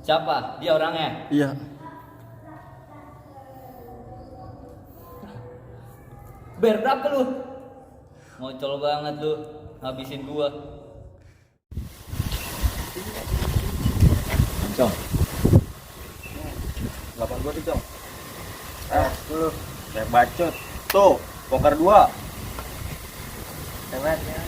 Siapa? Dia orangnya? Iya. Bayar berapa lu? Ngocol banget lu, habisin gua. Cong. 8 gua tuh, Cong. Lu kayak bacot. Tuh, poker 2. Hebat ya.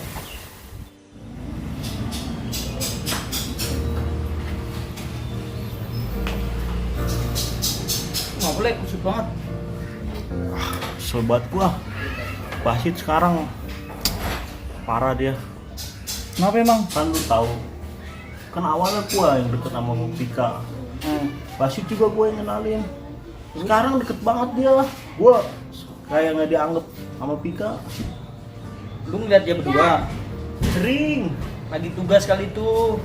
Nggak boleh, kusut banget. Sobat gua. Basit sekarang parah dia. Kenapa emang? Kan lu tahu. Kan awalnya gua yang deket sama Pika. Basit juga gua yang kenalin. Sekarang deket banget dia. Gua kayak nggak dianggap sama Pika. Lu ngeliat dia berdua? Sering. Lagi tugas kali itu.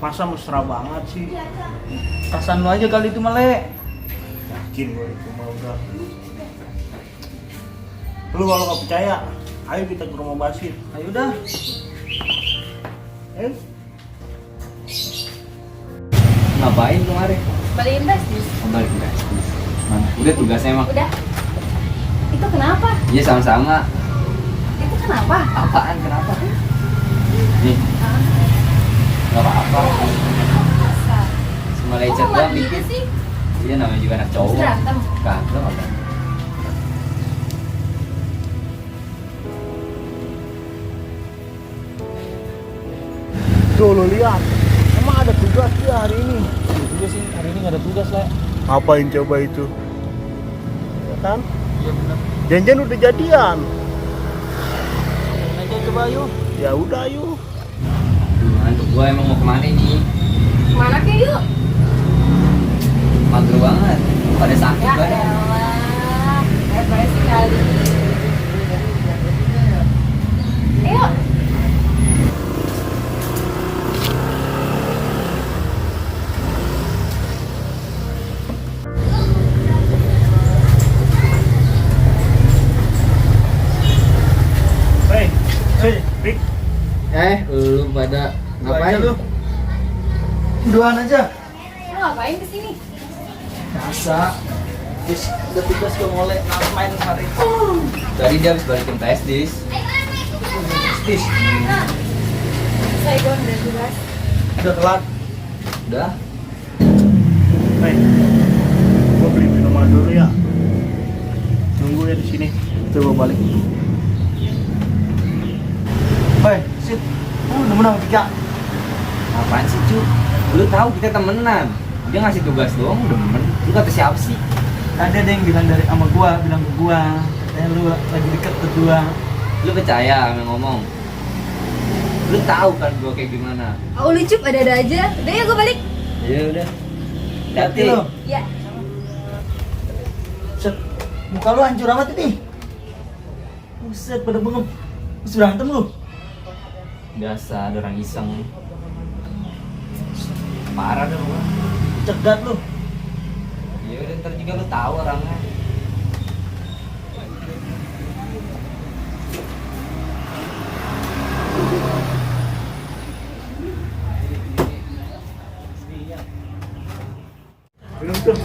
Masa mesra banget sih. Perasaan lu aja kali itu, Male. Yakin gua itu mah udah. Lu kalau nggak percaya, ayo kita ke rumah Basit. Ayo dah. Ngapain kemarin? Balikin bastis. Kembali ke Bastis. Mana? Udah tugasnya emang? Udah. Itu kenapa? Iya sama-sama. Itu kenapa? Apaan? Kenapa? Nih. Gak apa-apa. Masa? Cuma Kok lecet nggak doang gitu dikit. sih? Iya namanya juga anak cowok. Berantem? Kagak apa. Tuh lu lihat, emang ada tugas dia hari ini. Juga sih hari ini gak ada tugas lah. Ngapain coba itu? Ya kan? Iya benar. Janjian udah jadian. Aja coba yuk. Ya udah yuk. Ngantuk gua emang mau kemana nih? Kemana ke yuk? Mager banget. Pada sakit Ya badan. elah. Depresi kali. Ayo. Hei, Rick. Lu pada ngapain? Lu? Duaan aja. Lu ngapain kesini? Biasa. Terus udah tugas ke Mole main kemarin. Tadi dia habis balikin PSDis. Tis, Saya gue udah tugas. udah telat. Udah. Hei, gua beli minuman dulu ya. Tunggu ya di sini. Coba balik. Hei, sit. Udah menang 3. Apaan sih cu? Lu tahu kita temenan. Dia ngasih tugas doang udah demen. Lu kata siapa sih? Ada yang bilang dari sama gua, bilang ke gua, katanya lu lagi deket berdua. Lu percaya sama yang ngomong? Lu tahu kan gua kayak gimana? Oh lucu, ada aja. Udah ya gue balik. Ya udah. Hati lu. Ya. Set, muka lu hancur amat ini. Buset, pada bengep. Terus berantem lu. Biasa ada orang iseng. Parah dah gua. Cegat lu. Ya udah ntar juga lu tahu orangnya. Minum tuh.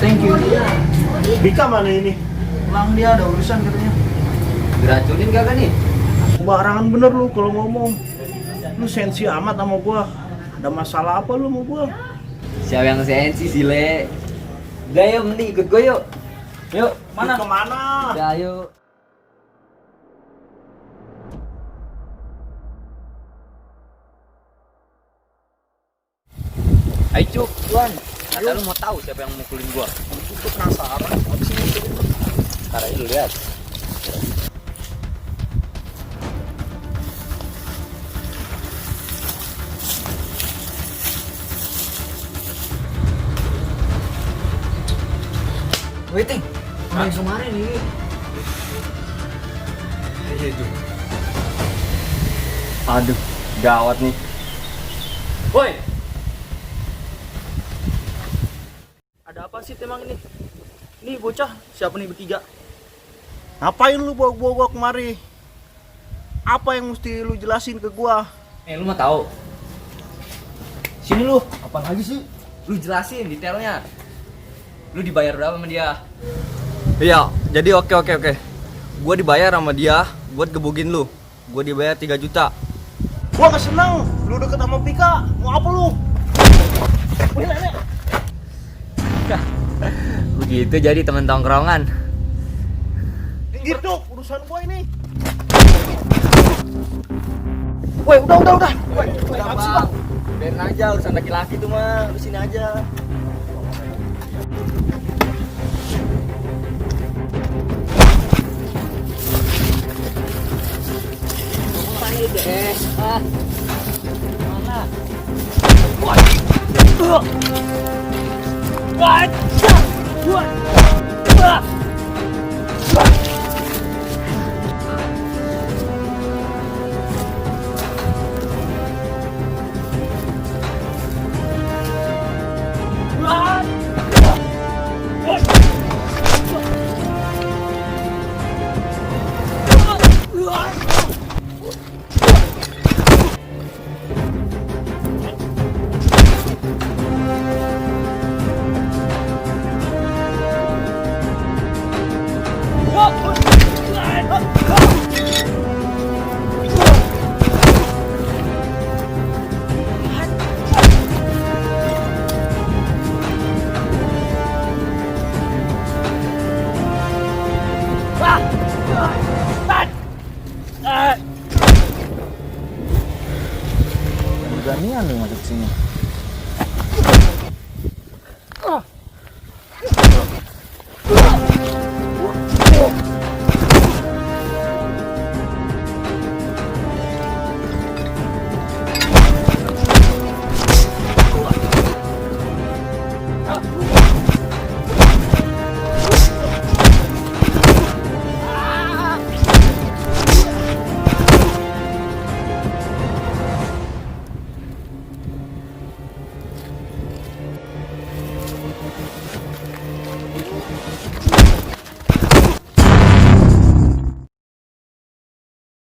Thank you. Bika mana ini? Pulang dia ada urusan katanya. Diracunin kagak nih? Barangan bener lu kalau ngomong. Lu sensi amat sama gua. Ada masalah apa lu sama gua? Siapa yang sensi sih le? Udah yuk mending ikut gue yuk. Yuk Mana? Kemana? Udah yuk. Ayo cuk, Tuan. Kata lu mau tahu siapa yang mukulin gua? Itu penasaran. Habis ini Ntar aja lu lihat. Waiting. Main kemarin ini. Iya itu. Aduh, gawat nih. Woi, Ada apa sih emang ini? Nih bocah, siapa nih bertiga? Ngapain lu bawa gua kemari? Apa yang mesti lu jelasin ke gua? lu mau tahu Sini lu. Apaan lagi sih? Lu jelasin detailnya. Lu dibayar berapa sama dia? Iya, jadi oke. Gua dibayar sama dia buat gebugin lu. Gua dibayar 3 juta. Gua gak seneng lu deket sama Pika. Mau apa lu? Wih, nenek. Begitu jadi teman tongkrongan. Pinggir dong, urusan gua ini. Woi, udah. Woi, apa sih, Bang? biarin aja urusan laki-laki tuh mah. Lu sini aja. Mana deh? Mana? Beranian lu masuk sini.